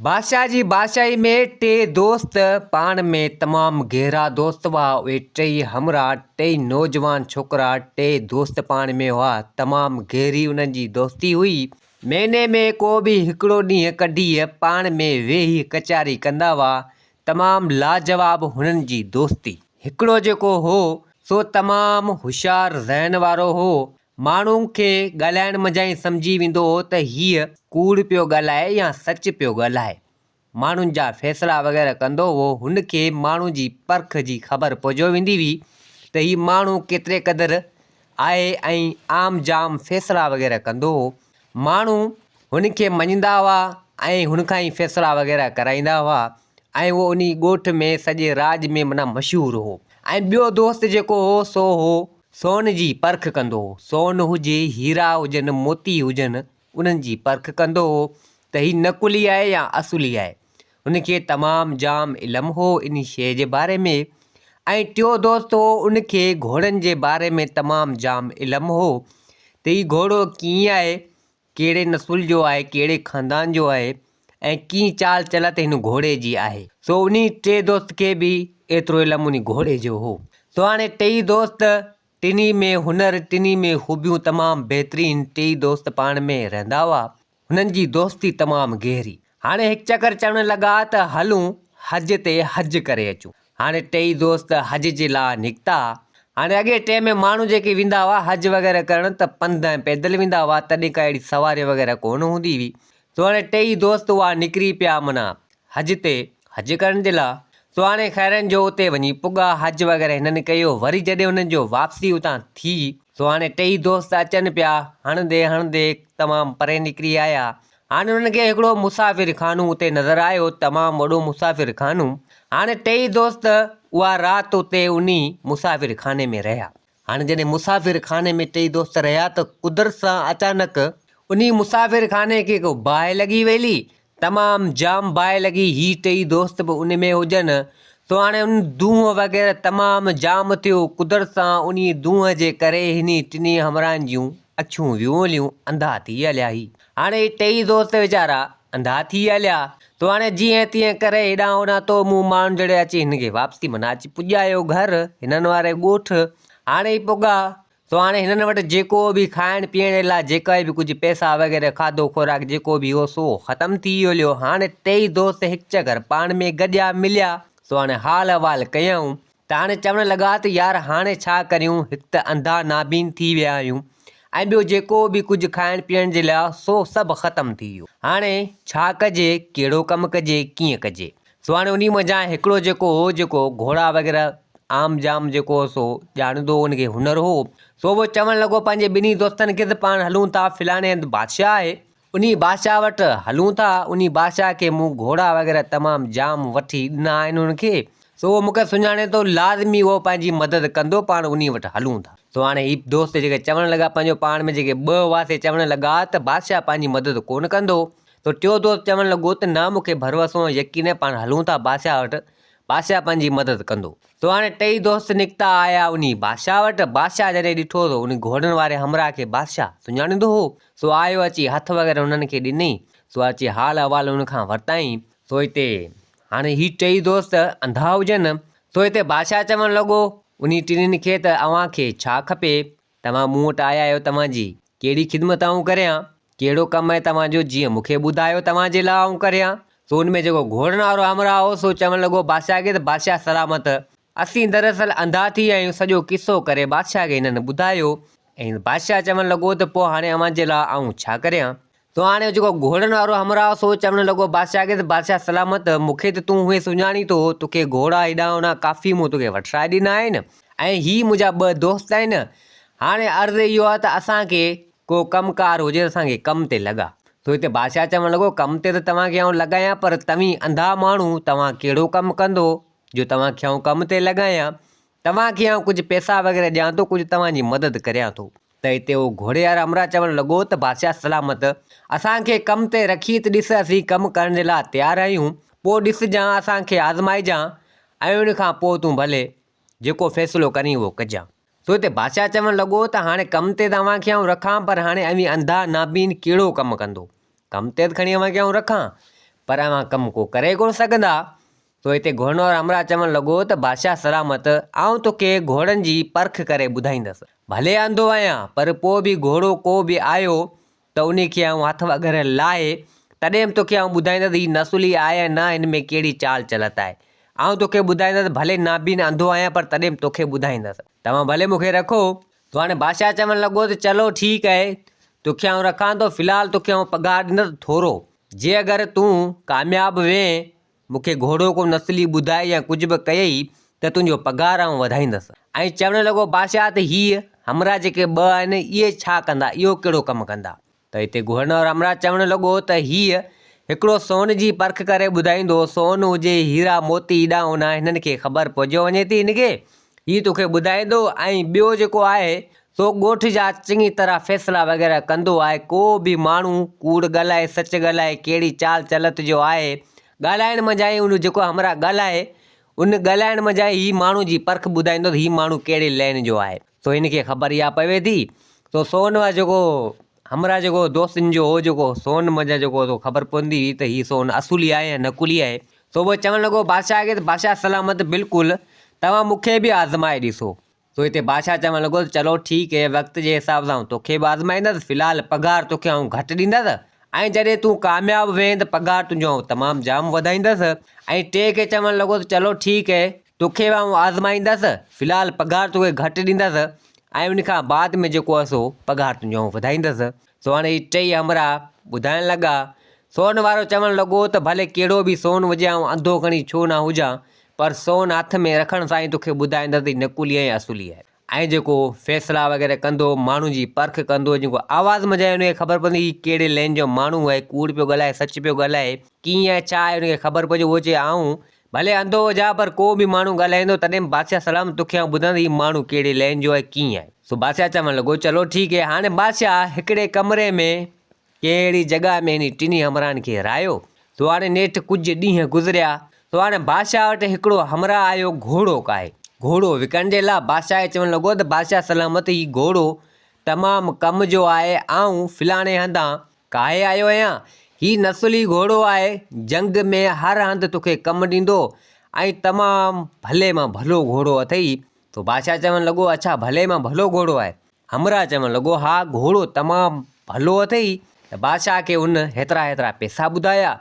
बादशाह जी बादशाही में टे दोस्त पाण में तमाम गहरा दोस्त हुआ। उहे टई हमरा टई नौजवान छोकरा टे दोस्त पाण में हुआ। तमाम गहरी उन्हनि जी दोस्ती हुई। महीने में को बि हिकिड़ो ॾींहुं कढी पाण में वेही कचारी कंदा हुआ। तमाम लाजवाब हुननि जी दोस्ती। हिकिड़ो जेको हो सो तमाम होशियार ज़हन वारो हो। माण्हुनि खे ॻाल्हाइण मज़ा ई सम्झी वेंदो हो त हीअ कूड़ पियो ॻाल्हाए या सच पियो ॻाल्हाए। माण्हुनि जा फ़ैसिला वग़ैरह कंदो हो। हुनखे माण्हू जी परख जी ख़बर पइजी वेंदी हुई त हीउ माण्हू केतिरे क़दुरु आहे ऐं आम जाम फ़ैसिला वग़ैरह कंदो हो। माण्हू हुनखे मञींदा हुआ ऐं हुनखां ई फ़ैसिला वग़ैरह कराईंदा हुआ ऐं उहो उन ॻोठ में सॼे राज में माना मशहूरु हो। ऐं ॿियो दोस्त जेको हो सो हो सोन जी परख कंदो हो। सोन हुजे, हीरा हुजनि, मोती हुजनि, उन्हनि जी परख कंदो हो त हीउ नकुली आहे या असुली आहे। उनखे तमामु जाम इल्मु हो इन शइ जे बारे में। ऐं टियों दोस्त हो उनखे घोड़नि जे बारे में तमामु जाम इल्मु हो त हीउ घोड़ो कीअं आहे, कहिड़े नसुल जो आहे, कहिड़े ख़ानदान जो आहे ऐं कीअं चाल चलत हिन घोड़े जी आहे। सो उन टे दोस्त खे बि एतिरो इल्मु उन घोड़े जो हो। सो हाणे टई दोस्त, टिनी में हुनर, टिनी में ख़ूबियूं तमामु बहितरीनु। टई दोस्त पाण में रहंदा हुआ। हुननि जी दोस्ती तमामु गहरी। हाणे हिकु चकर चवणु लॻा त हलूं हज ते हज करे अचूं। हाणे टई दोस्त हज जे लाइ निकिता। हाणे अॻे टाइम में माण्हू जेके वेंदा हुआ हज वग़ैरह करणु त पंधु ऐं पैदल वेंदा हुआ, तॾहिं का अहिड़ी सवारी वग़ैरह कोन हूंदी हुई। सो हाणे टई दोस्त हुआ निकिरी पिया माना हज ते हज करण जे लाइ। सो हाणे ख़ैरनि जो उते वञी पुॻा, हज वग़ैरह हिननि कयो। वरी जॾहिं हुननि जो वापसी उतां थी, सो हाणे टई दोस्त अचनि पिया हणंदे हणंदे तमामु परे निकिरी आया। हाणे हुननि खे हिकिड़ो मुसाफ़िर खानो उते नज़र आयो, तमामु वॾो मुसाफ़िर खानो। हाणे टई दोस्त उहा राति उते उन मुसाफ़िर खाने में रहिया। हाणे जॾहिं मुसाफ़िर खाने में टई दोस्त रहिया त कुदरत सां अचानक उन मुसाफ़िर खाने खे को बाहि लॻी वेली। तमामु जाम बाहि लॻी। ही टई दोस्त बि उन में हुजनि। सो हाणे उन दूंहं वग़ैरह तमामु जाम थियो। कुदरत सां उन दूंहं जे करे हिन टिनी हमराहनि जूं अखियूं वियोलियूं अंधा थी हलिया ही। हाणे टई दोस्त वीचारा अंधा थी हलिया। तो हाणे जीअं तीअं करे हेॾां होॾां तो मुंहुं माण्हू जॾहिं अची हिनखे वापसी माना अची पुॼायो घर हिननि वारे ॻोठ। हाणे ई पुॻा। सो हाणे हिननि वटि जेको बि खाइण पीअण लाइ जेका बि कुझु पैसा वग़ैरह खाधो खुराक जेको बि हो सो ख़तमु थी हलियो। हाणे टई दोस्त हिकु चकर पाण में गॾिया मिलिया। सो हाणे हाल अहिवाल कयऊं त हाणे चवणु लॻा त यार हाणे छा करियूं, हिकु त अंधा नाबीन थी विया आहियूं ऐं ॿियो जेको बि कुझु खाइण पीअण जे लाइ सो सभु ख़तमु थी वियो। हाणे छा कजे, कहिड़ो कमु कजे, कीअं कजे। सो हाणे उन मज़ा हिकिड़ो जेको हो जेको घोड़ा वग़ैरह आम जाम जेको सो ॼाणंदो हुनखे हुनर हो। सो उहो चवणु लॻो पंहिंजे ॿिन्ही दोस्तनि खे त पाण हलूं था फलाणे हंधि बादशाह आहे, उन बादशाह वटि हलूं था। उन बादशाह खे मूं घोड़ा वग़ैरह तमामु जाम वठी ॾिना आहिनि हुनखे। सो उहो मूंखे सुञाणे थो, लाज़मी उहो पंहिंजी मदद कंदो, पाण उन वटि हलूं था। सो हाणे ही दोस्त जेके चवणु लॻा पंहिंजो पाण में जेके ॿ हुआसीं चवणु लॻा त बादशाह पंहिंजी मदद कोन कंदो। तो टियों दोस्त चवणु लॻो त न मूंखे भरोसो यकीन आहे, पाण हलूं था बादशाह वटि, बादशाह पंहिंजी मदद कंदो। सो हाणे टई दोस्त निकिता आया उन बादशाह वटि। बादशाह जॾहिं ॾिठो त उन घोड़नि वारे हमराह खे बादशाह सुञाणींदो हो। सो आयो अची हथ वग़ैरह हुननि खे ॾिनई। सो अची हाल अहिवाल हुनखां वरिताई। सो हिते हाणे ही टई दोस्त अंधा हुजनि। सो हिते बादशाह चवणु लॻो उन टिनिनि खे त अव्हांखे छा खपे, तव्हां मूं वटि आया आहियो, तव्हांजी कहिड़ी ख़िदमत आऊं करियां, कहिड़ो कमु आहे तव्हांजो, जीअं मूंखे ॿुधायो तव्हांजे लाइ आऊं करियां। सो हुन में जेको घोड़नि वारो हमराह हो सो चवणु लॻो बादशाह खे त बादशाह सलामत, असीं दरअसल अंधा थी विया आहियूं। सॼो किसो करे बादशाह खे हिननि ॿुधायो ऐं बादशाह चवणु लॻो त पोइ हाणे अव्हांजे लाइ आऊं छा करियां। तो हाणे जेको घोड़नि वारो हमराह सो चवणु लॻो बादशाह खे त बादशाह सलामत, मूंखे त तूं उहे सुञाणी थो, तोखे घोड़ा हेॾां होॾां काफ़ी मूं तोखे वठराए ॾिना आहिनि ऐं ही मुंहिंजा ॿ दोस्त आहिनि। हाणे अर्ज़ु इहो आहे त असांखे को कमुकार हुजे त असांखे कम ते लॻा। सो हिते बादशाह चवणु लॻो कम ते त तव्हांखे आऊं लॻायां, पर तव्हीं अंधा माण्हू, तव्हां कहिड़ो कमु कंदो जो तव्हांखे आऊं कम ते लॻायां। तव्हांखे आऊं कुझु पैसा वग़ैरह ॾियां थो, कुझु तव्हांजी मदद करियां थो। त हिते उहो घोड़े वारा हमराह चवणु लॻो त बादशाह सलामत, असांखे कम ते रखी त ॾिस, असीं कमु करण जे लाइ तयारु आहियूं। पोइ ॾिसजांइ, असांखे आज़माइजांइ ऐं उनखां पोइ तूं भले जेको फ़ैसिलो करीं उहो कजांइ। सो हिते बादशाह चवणु लॻो त हाणे कम ते तव्हांखे आऊं रखां, पर हाणे अवी अंधा नाबीन कहिड़ो कमु कंदो, कम ते त खणी अव्हांखे आऊं रखां, पर अवां कमु को करे कोन सघंदा। तो हिते घोड़ो वारो हमराह चवणु लॻो त बादशाह सलामत, आउं तोखे घोड़नि जी परख करे ॿुधाईंदुसि। भले अंधो आहियां पर पोइ बि घोड़ो को बि आयो त उन खे आउं हथ वग़ैरह लाहे तॾहिं बि तोखे आउं ॿुधाईंदुसि हीउ नसुली आहे या न, हिन में कहिड़ी चाल चलत आहे। आउं तोखे ॿुधाईंदुसि, भले नाबीन अंधो आहियां पर तॾहिं बि तोखे ॿुधाईंदुसि। तव्हां भले मूंखे रखो। तो हाणे बादशाह चवणु लॻो त चलो ठीकु आहे, तोखे आउं रखां थो। फ़िलहालु तोखे आउं पघार ॾींदुसि थोरो। जे अगरि तूं कामयाबु वें, मूंखे घोड़ो को नसली ॿुधाए या कुझु बि कयई त तुंहिंजो पघार आउं वधाईंदुसि। ऐं चवणु लॻो बादशाह त हीअ हमराह जेके ॿ आहिनि इहे छा कंदा, इहो कहिड़ो कमु कंदा। त हिते घोड़ो वारो हमराह चवणु लॻो त हीअ हिकिड़ो सोन जी परख करे ॿुधाईंदो। सोन हुजे, हीरा मोती एॾा होना, हिननि खे ख़बर पइजी वञे थी हिनखे, हीअ तोखे ॿुधाईंदो। ऐं ॿियो जेको आहे सो ॻोठ जा चङी तरह फ़ैसिला वग़ैरह कंदो आहे। को बि माण्हू कूड़ ॻाल्हाए सच ॻाल्हाए, कहिड़ी चाल चलत जो आहे, ॻाल्हाइण मंझाई उन जेको हमराह ॻाल्हाए उन ॻाल्हाइण मंझाई हीअ माण्हू जी परख ॿुधाईंदो त हीअ माण्हू कहिड़े लाइन जो आहे। सो हिनखे ख़बर इहा पवे थी। तो सोन आहे जेको हमराह जेको दोस्तनि जो हो जेको सोन मंझां जेको तो ख़बर पवंदी हुई त हीअ सोन असुली आहे या नकुली आहे। सो उहो चवणु लॻो बादशाह खे त बादशाह सलामत बिल्कुलु, तव्हां मूंखे बि आज़माए ॾिसो। सो हिते बादशाह चवणु लॻो त चलो ठीकु आहे, वक़्त जे हिसाब सां तोखे बि आज़माईंदुसि। फ़िलहालु पघार तोखे आउं घटि ॾींदुसि, ऐं जॾहिं तूं कामयाबु वें त पघार तुंहिंजो आउं तमामु जाम वधाईंदुसि। ऐं टे खे चवणु लॻो त चलो ठीकु आहे, तोखे बि आउं आज़माईंदुसि। फ़िलहालु पघार तोखे घटि ॾींदुसि ऐं उन खां बाद में जेको आहे सो पघार तुंहिंजो आउं वधाईंदुसि। सो हाणे हीअ टई हमराह ॿुधाइणु लॻा। सोन वारो चवणु लॻो त भले कहिड़ो बि सोन हुजे, आउं अंधो खणी छो न हुजां, पर सोन हथ में रखण सां ई तोखे ॿुधाईंदुसि नकुली आहे या असुली आहे। ऐं जेको फ़ैसिला वग़ैरह कंदो, माण्हू जी परख कंदो, जेको आवाज़ मंझाए उनखे ख़बर पवंदी हीअ कहिड़े लेन जो माण्हू आहे, कूड़ पियो ॻाल्हाए सच पियो ॻाल्हाए, कीअं आहे छा आहे, उनखे ख़बर पइजे। उहो चए आउं भले अंधो हुजां पर को बि माण्हू ॻाल्हाईंदो तॾहिं बि बादशाह सलाम तोखे आउं ॿुधाईंदुसि हीअ माण्हू कहिड़े लेन जो आहे, कीअं आहे। सो बादशाह चवणु लॻो चलो ठीकु आहे। हाणे बादशाह हिकिड़े कमरे में कहिड़ी जॻह में इन टिनी हमराहनि खे राहियो। सो हाणे नेठि कुझु ॾींहं गुज़रिया। सो हाणे बादशाह वटि हिकिड़ो हमराह आयो घोड़ो काए। घोड़ो विकण जे लाइ बादशाह खे चवणु लॻो त बादशाह सलामत हीउ घोड़ो तमामु कम जो आहे, आउं फ़िलाणे हंधां काए आयो आहियां। हीउ नसुली घोड़ो आहे, जंग में हर हंधि तोखे कमु ॾींदो ऐं तमामु भले मां भलो घोड़ो अथई। तो बादशाह चवणु लॻो अच्छा भले मां भलो घोड़ो आहे। हमराह चवणु लॻो हा घोड़ो तमामु भलो अथई। त बादशाह खे उन हेतिरा पैसा ॿुधाया।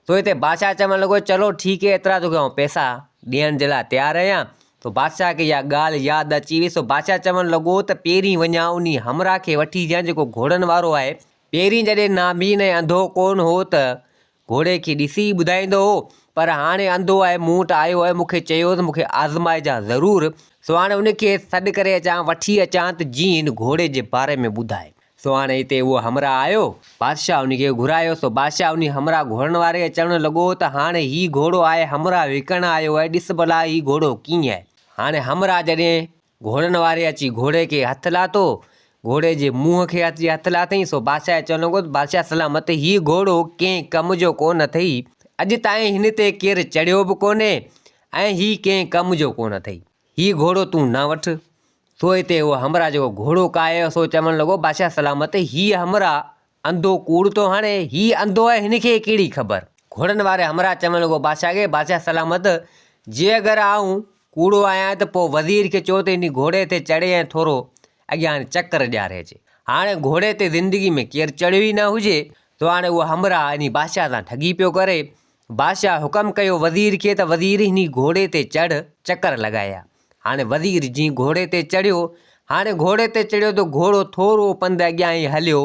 सो हिते बादशाह चवणु लॻो चलो ठीकु आहे, एतिरा तोखे आउं पैसा ॾियण जे लाइ तयारु आहियां। तो बादशाह खे इहा ॻाल्हि यादि अची वई। सो बादशाह चवणु लॻो त पहिरीं वञा उन हमराह खे वठी अचां जेको घोड़नि वारो आहे। पहिरीं जॾहिं नाबीन ऐं अंधो कोन हो त घोड़े खे ॾिसी ॿुधाईंदो हो, पर हाणे अंधो आहे, मूं वटि आयो आहे, मूंखे चयो त मूंखे आज़माइजां ज़रूरु। सो हाणे उनखे सॾु करे अचां, वठी अचां त जीअं हिन घोड़े जे बारे में ॿुधाए। सो हाणे हिते उहो हमराह आयो, बादशाह उनखे घुरायो। सो बादशाह उन हमराह घोड़नि वारे खे चवणु लॻो त हाणे हीउ घोड़ो आहे हमराह विकण आयो आहे, ॾिस भला हीउ घोड़ो कीअं आहे। हाणे हमराह जॾहिं घोड़नि वारे अची घोड़े खे हथु लाथो, घोड़े जे मुंहं खे अची हथु लाथईं। सो बादशाह चवणु लॻो त बादशाह सलामत हीउ घोड़ो कंहिं कम जो कोन अथई, अॼु ताईं हिन ते केरु चढ़ियो बि कोन्हे ऐं हीउ कंहिं कम जो कोन अथई, हीउ घोड़ो तूं न वठि। सो हिते उहो हमराह जेको घोड़ो कायो सो चवणु लॻो बादशाह सलामत हीउ हमराह अंधो कूड़ थो हाणे, हीउ अंधो आहे, हिनखे कहिड़ी ख़बर। घोड़नि वारे हमराह चवणु लॻो बादशाह खे बादशाह सलामत जे अगरि आउं कूड़ो आहियां त पोइ वज़ीर खे चओ त इन घोड़े ते चढ़े ऐं थोरो अॻियां चकर ॾियारे अचे। हाणे घोड़े ते ज़िंदगी में केरु चढ़ियो ई न हुजे। तो हाणे उहो हमराह इन बादशाह सां ठगी पियो करे। बादशाह हुकम कयो वज़ीर खे त वज़ीर हिन घोड़े ते चढ़, चकर लॻाया। हाणे वज़ीर जीअं घोड़े ते चढ़ियो, हाणे घोड़े ते चढ़ियो त घोड़ो थोरो पंधु अॻियां ई हलियो,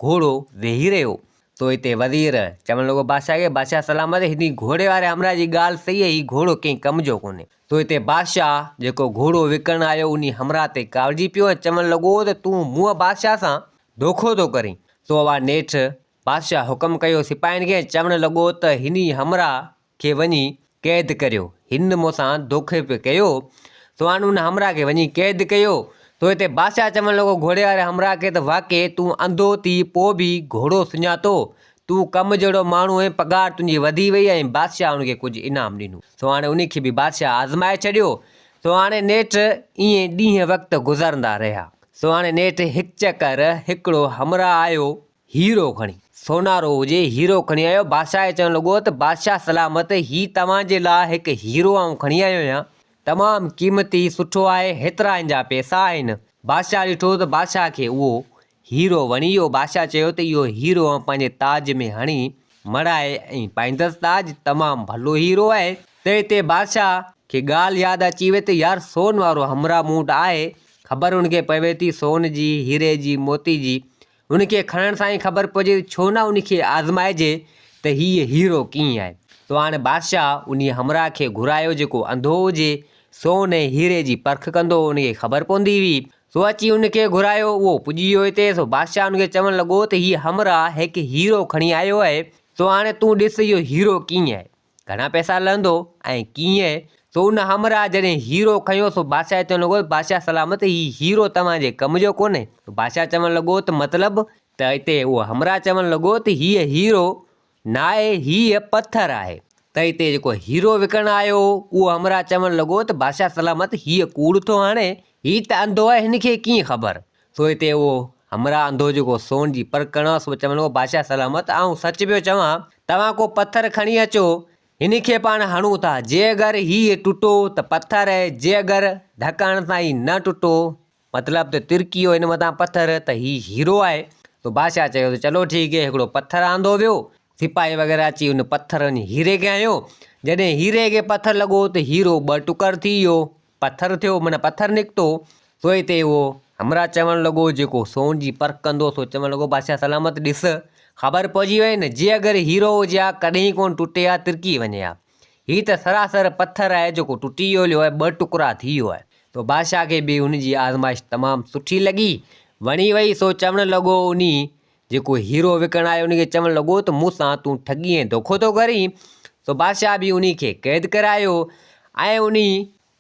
घोड़ो वेही रहियो। तो हिते वज़ीर चवणु लॻो बादशाह खे बादशाह सलामत हिन घोड़े वारे हमराह जी ॻाल्हि सही आहे, हीउ घोड़ो कंहिं कम जो कोन्हे। तो हिते बादशाह जेको घोड़ो विकणणु आयो उन हमराह ते कावड़जी पियो ऐं चवणु लॻो त तूं मूं बादशाह सां धोखो थो करीं। सो उहा नेठि बादशाह हुकम कयो सिपाहियुनि खे, चवणु लॻो त हिन हमराह खे वञी क़ैद करियो, हिन मूंसां धोखे पियो कयो। सो हाणे उन हमराह खे वञी क़ैद कयो। तो हिते बादशाह चवणु लॻो घोड़े वारे हमराह खे त वाक़ई तूं अंधो थी पोइ बि घोड़ो सुञातो, तूं कमु जहिड़ो माण्हू ऐं पघार तुंहिंजी वधी वई ऐं बादशाह उनखे कुझु इनाम ॾिनो। सो हाणे उनखे बि बादशाह आज़माए छॾियो। सो हाणे नेठि ईअं ॾींहं वक़्तु गुज़रंदा रहिया। सो हाणे नेठि हिकु चकर हिकिड़ो हमराह आयो, हीरो खणी सोनारो हुजे हीरो खणी आयो। बादशाह चवण लॻो त बादशाह सलामत ही तव्हांजे लाइ हिकु हीरो आऊं खणी आयो आहियां, तमामु क़ीमती सुठो आहे, हेतिरा हिन जा पैसा आहिनि। बादशाह ॾिठो त बादशाह खे उहो हीरो वणी वियो। बादशाह चयो त इहो हीरो पंहिंजे ताज में हणी मड़ाए ऐं पाईंदसि ताज, तमामु भलो हीरो आहे। त हिते बादशाह खे ॻाल्हि यादि अची वई त यार सोन वारो हमरा मूं वटि आहे। ख़बर हुनखे पवे थी सोन जी, हीरे जी, मोती जी। उनखे खणण सां ई ख़बर पइजे छो न उनखे आज़माइजे त हीअ हीरो कीअं आहे। तो हाणे बादशाह उन हमरा खे घुरायो जेको अंधो हुजे, सोन ऐं हीरे जी परख कंदो, उनखे ख़बर पवंदी हुई। सो अची उनखे घुरायो, उहो पुॼी वियो हिते। सो बादशाह उनखे चवणु लॻो त हीअ हमरा हिकु हीरो खणी आयो आहे। सो हाणे तूं ॾिस इहो हीरो कीअं आहे, घणा पैसा लहंदो ऐं कीअं आहे। सो उन हमरा जॾहिं हीरो खयो, सो बादशाह चवणु लॻो बादशाह सलामत हीउ हीरो तव्हांजे कम जो कोन्हे। बादशाह चवणु लॻो त मतिलबु त हिते उहो हमरा चवणु लॻो त हीअ हीरो न आहे, हीअ पथर आहे। त हिते जेको हीरो विकणणु आयो उहो हमरा चवणु लॻो त बादशाह सलामत हीअ कूड़ थो हाणे, हीअ त अंधो आहे, हिनखे कीअं ख़बर। सो हिते उहो हमरा अंधो जेको सोन जी परख करणो, सो चवणु लॻो बादशाह सलामत आऊं सच पियो चवां, तव्हां को पथर खणी अचो, हिनखे पाण हणूं था। जे अगरि हीअ टुटो त पथर आहे, जे अगरि ढकण सां ई न टुटो मतिलबु त तिरकी वियो हिन मथां पथर, त हीअ हीरो आहे। तो बादशाह चयो त चलो ठीकु आहे। हिकिड़ो पथर आंदो वियो, सिपाही वग़ैरह अची उन पथर वञी हीरे खे आयो। जॾहिं हीरे खे पथर लॻो त हीरो ॿ टुकर थी वियो, पथर थियो माना पथर निकितो। सो हिते उहो हमरा चवणु लॻो जेको सोन जी परख कंदो, सो चवणु लॻो बादशाह सलामत ॾिस ख़बर पइजी वई न, जे अगरि हीरो हुजे हा कॾहिं कोन टुटे हा, तिरकी वञे हा। हीअ त सरासर पथर आहे जेको टुटी वियो आहे, ॿ टुकड़ा थी वियो आहे। तो बादशाह खे बि हुनजी आज़माइश तमामु सुठी लॻी, वणी वई। सो चवणु लॻो उन जेको हीरो विकणणु आयो उनखे चवणु लॻो त मूंसां तूं ठगी ऐं धोखो थो करीं। सो बादशाह बि उन खे क़ैद करायो ऐं उन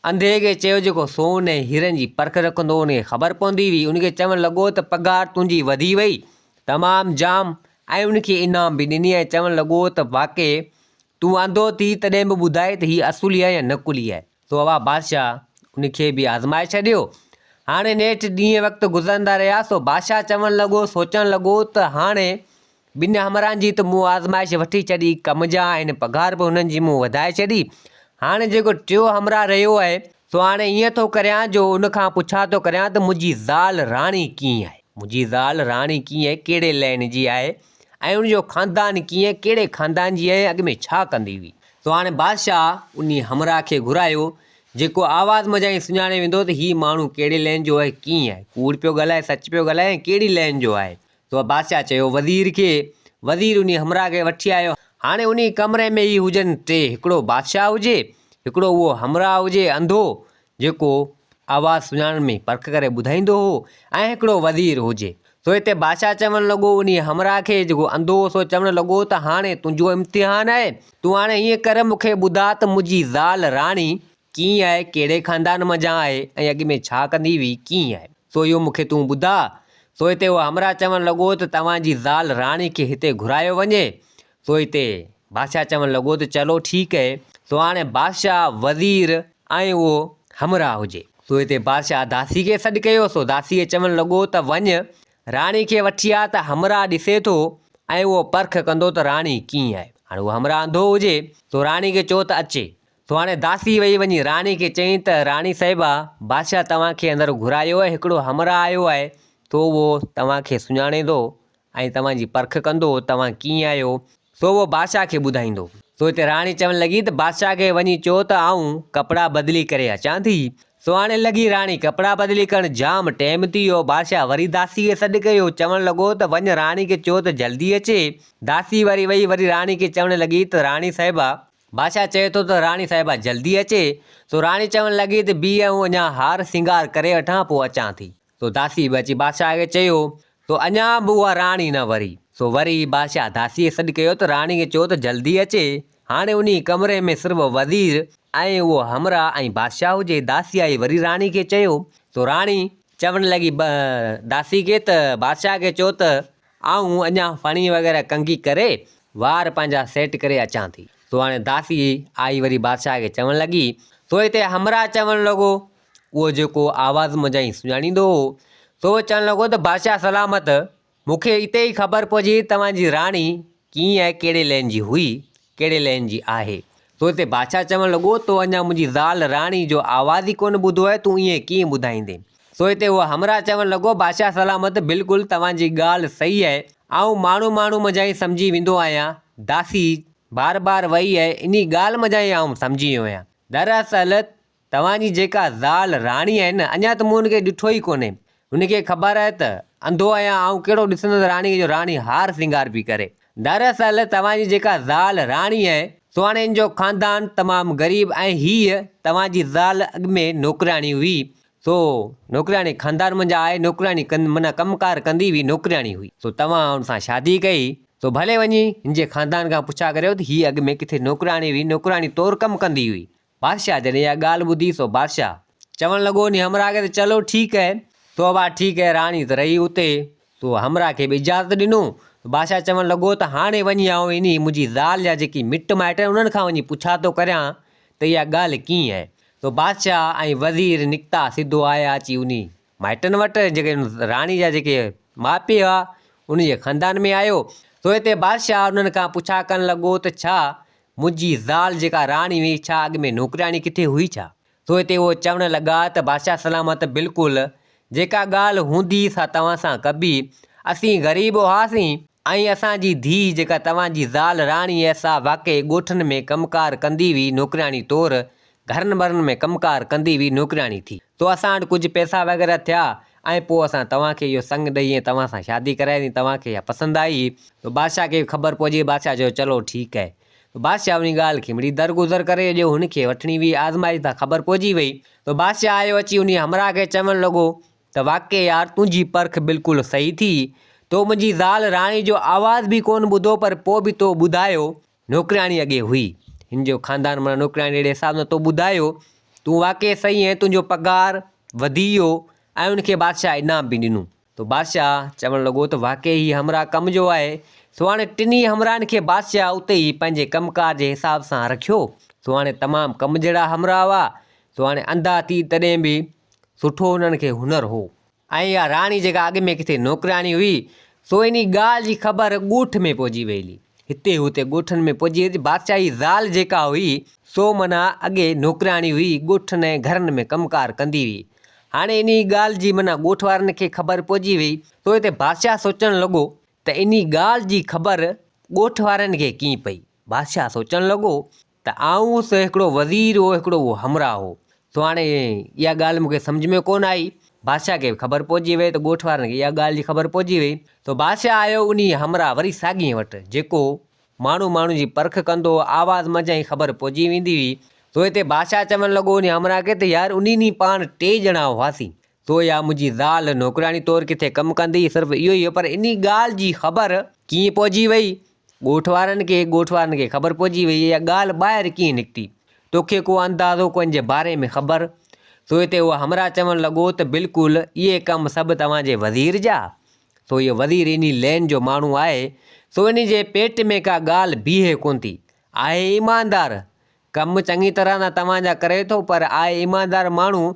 अंधे खे चयो जेको सोन ऐं हीरनि जी परख रखंदो, उनखे ख़बर पवंदी हुई। उनखे चवणु लॻो त पघार तुंहिंजी वधी वई तमामु जाम, ऐं उनखे इनाम बि ॾिनी। ऐं चवणु लॻो त वाक़ई तूं अंधो थी तॾहिं बि ॿुधाए त हीअ असुली आहे या नकुली आहे। सो अवा बादशाह उनखे बि आज़माए छॾियो। हाणे नेठि ॾींहं वक़्तु गुज़रंदा रहिया। सो बादशाह चवणु लॻो, सोचणु लॻो त हाणे ॿिनि हमराहनि जी त मूं आज़माइश वठी छॾी, कम जा आहिनि, पघार बि हुननि जी मूं वधाए छॾी। हाणे जेको टियों हमरा रहियो आहे, सो हाणे ईअं थो करियां जो उनखां पुछा थो करियां त मुंहिंजी ज़ाल राणी कीअं आहे, मुंहिंजी ज़ाल राणी कीअं आहे, कहिड़े लैन जी आहे, ऐं उनजो ख़ानदान कीअं आहे, कहिड़े ख़ानदान जी आहे, अॻु में छा कंदी हुई। सो हाणे बादशाह उन हमरा खे घुरायो जेको आवाज़ मज़ा ई सुञाणे वेंदो त हीउ माण्हू कहिड़े लैन जो आहे, कीअं आहे, कूड़ पियो ॻाल्हाए सच पियो ॻाल्हाए, कहिड़ी लैन जो आहे। तो बादशाह चयो वज़ीर खे, वज़ीर उन हमरा खे वठी आयो। हाणे उन कमरे में ई हुजनि टे, हिकिड़ो बादशाह हुजे, हिकिड़ो उहो हमरा हुजे अंधो जेको आवाज़ सुञाणण में परख करे ॿुधाईंदो हो, ऐं हिकिड़ो वज़ीर हुजे। सो हिते बादशाह चवणु लॻो उन हमरा खे जेको अंधो हो, सो चवणु लॻो त हाणे तुंहिंजो इम्तिहान आहे, तूं हाणे हीअं कर मूंखे ॿुधा त मुंहिंजी ज़ाल राणी कीअं आहे, कहिड़े ख़ानदान मज़ा आहे, ऐं अॻु में छा कंदी हुई, कीअं आहे। सो इहो मूंखे तूं ॿुधा। सो हिते उहो हमरा चवणु लॻो त तव्हांजी ज़ाल राणी खे हिते घुरायो वञे। सो हिते बादशाह चवणु लॻो त चलो ठीकु आहे। सो हाणे बादशाह, वज़ीर ऐं उहो हमरा हुजे। सो हिते बादशाह दासी खे सॾु कयो। सो दासीअ चवणु लॻो त वञ राणी खे वठी आ त हमरा ॾिसे थो ऐं उहो परख कंदो त राणी कीअं आहे। हाणे उहो हमरा अंधो हुजे, सो राणी खे चओ त अचे। सो हाणे दासी वई वञी राणी खे चई त राणी साहिबा बादशाह तव्हांखे अंदरि घुरायो आहे, हिकिड़ो हमरा आयो आहे, तो उहो तव्हांखे सुञाणे थो ऐं तव्हांजी परख कंदो तव्हां कीअं आहियो। सो उहो बादशाह खे ॿुधाईंदो। सो हिते राणी चवणु लॻी त बादशाह खे वञी चओ त आऊं कपिड़ा बदिली करे अचां थी। सो हाणे लॻी राणी कपिड़ा बदिली करणु, जाम टाइम थी वियो। बादशाह वरी दासी खे सॾु कयो, चवणु लॻो त वञ राणी खे चओ त जल्दी अचे। दासी वरी वई, वरी राणी खे चवणु लॻी त राणी साहिबा बादशाह चए थो त राणी साहिबा जल्दी अचे। सो राणी चवणु लॻी त बीह अञा हार सिंगार करे वठां पोइ अचां थी। सो दासी बि अची बादशाह खे चयो, तो अञा बि उहा राणी न वरी। सो वरी बादशाह दासीअ सॾु कयो त राणी खे चओ त जल्दी अचे। हाणे उन कमरे में सिर्फ़ु वज़ीर ऐं उहो हमरा ऐं बादशाह हुजे। दासी आई वरी राणी खे चयो। सो राणी चवणु लॻी दासी खे त बादशाह खे चओ त आऊं अञा फणी वग़ैरह कंघी करे वार पंहिंजा सेट करे अचां थी। सो हाणे दासी आई वरी बादशाह खे चवणु लॻी। सो हिते हमरा चवणु लॻो, उहो जेको आवाज़ मज़ा ई सुञाणींदो हो, सो चवणु लॻो त बादशाह सलामत मूंखे हिते ई ख़बर पहुची तव्हांजी राणी कीअं आहे, कहिड़े लाइन जी हुई, कहिड़े लाइन जी आहे। तो हिते बादशाह चवणु लॻो तो अञा मुंहिंजी ज़ाल राणी जो आवाज़ ई कोन ॿुधो आहे, तूं ईअं कीअं ॿुधाईंदे। सो हिते उहो हमरा चवणु लॻो बादशाह सलामत, बिल्कुलु तव्हांजी ॻाल्हि सही आहे। ऐं माण्हू मज़ा ई सम्झी वेंदो आहियां। दासी बार बार वई आहे, इन ॻाल्हि मज़ा ई आउं सम्झी वियो आहियां। दरअसल तव्हांजी जेका ज़ाल राणी आहे न, अञा त मूं हुनखे ॾिठो ई कोन्हे। हुनखे ख़बर आहे त अंधो आहियां, ऐं कहिड़ो ॾिसंदुसि राणी जो राणी हार श्रृंगार बि करे। दरअसल तव्हांजी जेका ज़ाल राणी आहे सो हाणे हिन जो ख़ानदान तमामु ग़रीब ऐं हीअ तव्हांजी ज़ाल अॻु में नौकराणी हुई। सो नौकराणी ख़ानदान मुंहिंजा आहे, नौकराणी माना कमकार कंदी हुई, नौकराणी हुई। सो तव्हां हुन सां शादी कई, तो भले वञी हिन जे ख़ानदान खां पुछा करियो त हीअ अॻु में किथे नौकराणी हुई, नौकराणी तौरु कमु कंदी हुई। बादशाह जॾहिं इहा ॻाल्हि ॿुधी सो बादशाह चवणु लॻो नी हमरा खे त चलो ठीकु आहे, तो बा ठीकु आहे, राणी त रही उते, तो हमरा खे बि इजाज़त ॾिनो। बादशाह चवणु लॻो त हाणे वञी आउं इन मुंहिंजी ज़ाल जा जेकी मिट माइट उन्हनि खां वञी पुछा थो करियां त इहा ॻाल्हि कीअं आहे। तो बादशाह ऐं वज़ीर निकिता, सिधो आया अची उन माइटनि वटि, जेके राणी जा जेके माउ पीउ हुआ उन जे ख़ानदान में आयो। तो हिते बादशाह उन्हनि खां पुछा करणु लॻो त छा मुंहिंजी ज़ाल जेका राणी हुई, छा अॻु में नौकराणी किथे हुई छा। तो हिते उहो चवणु लॻा त बादशाह सलामत, बिल्कुलु जेका ॻाल्हि हूंदी सा तव्हां सां कबी। असीं ग़रीब हुआसीं ऐं असांजी धीउ जेका तव्हांजी ज़ाल राणी आहे, सा वाक़ई ॻोठनि में कमकार कंदी हुई नौकराणी तौरु, घरनि भरनि में कमकार कंदी हुई नौकराणी थी। तो असां वटि कुझु पैसा वग़ैरह थिया ऐं पोइ असां तव्हांखे इहो संग ॾेई ऐं तव्हां सां शादी कराई, तव्हांखे इहा पसंदि आई। तो बादशाह खे ख़बर पहुची, बादशाह चयो चलो ठीकु आहे। तो बादशाह उन ॻाल्हि खे मिड़ी दरगुज़र करे ॾियो, हुनखे वठणी हुई आज़माइश, त ख़बर पहुची वई। तो बादशाह आयो अची उन हमरा खे चवणु लॻो त वाक़ई यार तुंहिंजी परख बिल्कुलु सही थी, तो मुंहिंजी ज़ाल राणी जो आवाज़ बि कोन ॿुधो, पर पोइ बि तो ॿुधायो नौकराणी अॻे हुई, हिन जो ख़ानदान माना नौकराणी अहिड़े हिसाब सां तो ॿुधायो, तूं वाक़ई सही आहे, तुंहिंजो पघार वधी वियो ऐं उनखे बादशाह इनाम बि ॾिनो। तो बादशाह चवणु लॻो त वाक़ई हीअ हमरा कम जो आहे। सो हाणे टिनी हमरानि खे बादशाह उते ई पंहिंजे कमकार जे हिसाब सां रखियो। सो हाणे तमामु कमु जहिड़ा हमरा हुआ। सो हाणे अंधा थी तॾहिं बि सुठो हुननि खे हुनरु हो। ऐं इहा राणी जेका अॻु में किथे नौकराणी हुई, सो इन ॻाल्हि जी ख़बर ॻोठ में पहुची वई। हिते हुते ॻोठनि में पहुची वई। बादशाह जी ज़ाल जेका हुई सो माना अॻे नौकराणी हुई, ॻोठनि ऐं घरनि में कमकार कंदी हुई। हाणे इन ॻाल्हि जी माना ॻोठ वारनि खे ख़बर पहुची वई। तो हिते बादशाह सोचणु लॻो त इन ॻाल्हि जी ख़बर ॻोठ वारनि खे कीअं पई। बादशाह सोचणु लॻो त आउं हिकिड़ो वज़ीर हो, हिकिड़ो उहो हमरा हो। सो हाणे इहा ॻाल्हि मूंखे सम्झ में कोन आई। बादशाह खे ख़बर पहुची वई, त ॻोठ वारनि खे इहा ॻाल्हि जी ख़बर पहुची वई। तो बादशाह आयो उन हमरा वरी साॻीअ वटि, जेको माण्हू जी परख कंदो, आवाज़ मज़ा ई ख़बर पहुची वेंदी हुई। तो हिते बादशाह चवणु लॻो उन हमरा खे त यार उन ॾींहुं पाण 3 ॼणा हुआसीं। तो या मुंहिंजी ज़ाल नौकराणी तौरु किथे कमु कंदी, सिर्फ़ु इहो ई हो, पर इन ॻाल्हि जी ख़बर कीअं पहुची वई ॻोठ वारनि खे ख़बर पहुची वई। इहा ॻाल्हि ॿाहिरि कीअं निकिती, तोखे को अंदाज़ो को इन जे बारे में ख़बर। सो हिते उहा हमरा चवणु लॻो त बिल्कुलु इहे कमु सभु तव्हांजे वज़ीर जा। सो इहो वज़ीर इन लैन जो माण्हू आहे। सो इन जे पेट में का ॻाल्हि बीहे कोन थी, आहे ईमानदार, कमु चङी तरह सां तव्हांजा करे थो, पर आहे ईमानदार माण्हू।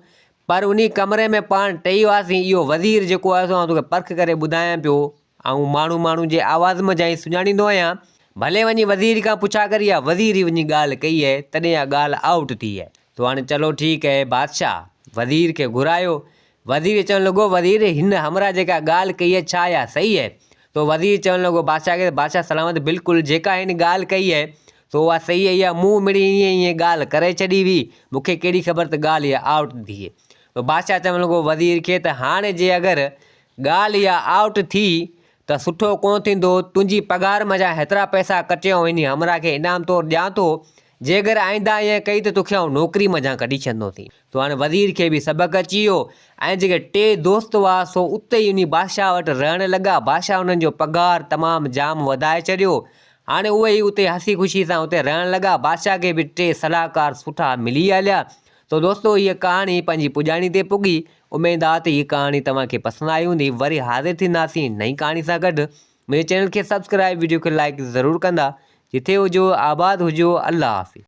पर उन कमरे में पाण 3 हुआसीं। इहो वज़ीर जेको आहे सो तोखे परख करे ॿुधायां पियो, ऐं माण्हू जे आवाज़ में जाई सुञाणींदो आहियां। भले वञी वज़ीर खां पुछा करी, आहे वज़ीर ई वञी ॻाल्हि कई आहे, तॾहिं इहा ॻाल्हि आउट थी आहे। तो हाणे चलो ठीकु आहे, बादशाह वज़ीर खे घुरायो। वज़ीर चवणु लॻो वज़ीर हिन हमरा जेका ॻाल्हि कई आहे छा इहा सही आहे। तो वज़ीर चवणु लॻो बादशाह खे, बादशाह सलामत, बिल्कुलु जेका हिन ॻाल्हि कई आहे सो उहा सही आहे। इहा मूं मिड़ी ईअं ॻाल्हि करे छॾी हुई, मूंखे कहिड़ी ख़बर त ॻाल्हि इहा आउट थी। तो बादशाह चवणु लॻो वज़ीर खे त हाणे जे अगरि ॻाल्हि इहा आउट थी त सुठो कोन थींदो। तुंहिंजी पघार मज़ा हेतिरा पैसा कटियो इन हमरा खे इनाम तौरु ॾियां थो, जे अगरि आईंदा ईअं कई त तोखे आउं नौकिरी मज़ा कढी छॾंदोसीं। तो हाणे वज़ीर खे बि सबक़ु अची वियो। ऐं जेके 3 दोस्त हुआ सो उते ई उन बादशाह वटि रहणु लॻा। बादशाह उन्हनि जो पघार तमामु जाम वधाए छॾियो। हाणे उहे ई उते हसी ख़ुशी सां उते रहणु लॻा। बादशाह खे बि 3 सलाहकार सुठा मिली हलिया। तो दोस्तो हीअ कहाणी पंहिंजी पुॼाणी ते पुॻी। उमेद आहे त हीअ कहाणी तव्हांखे पसंदि आई हूंदी। वरी हाज़िर थींदासीं नई कहाणी सां गॾु। मुंहिंजे चैनल खे सब्सक्राइब, वीडियो खे लाइक ज़रूरु कंदा। जिथे हुजो आबाद हुजो। अल्लाह हाफ़िज़।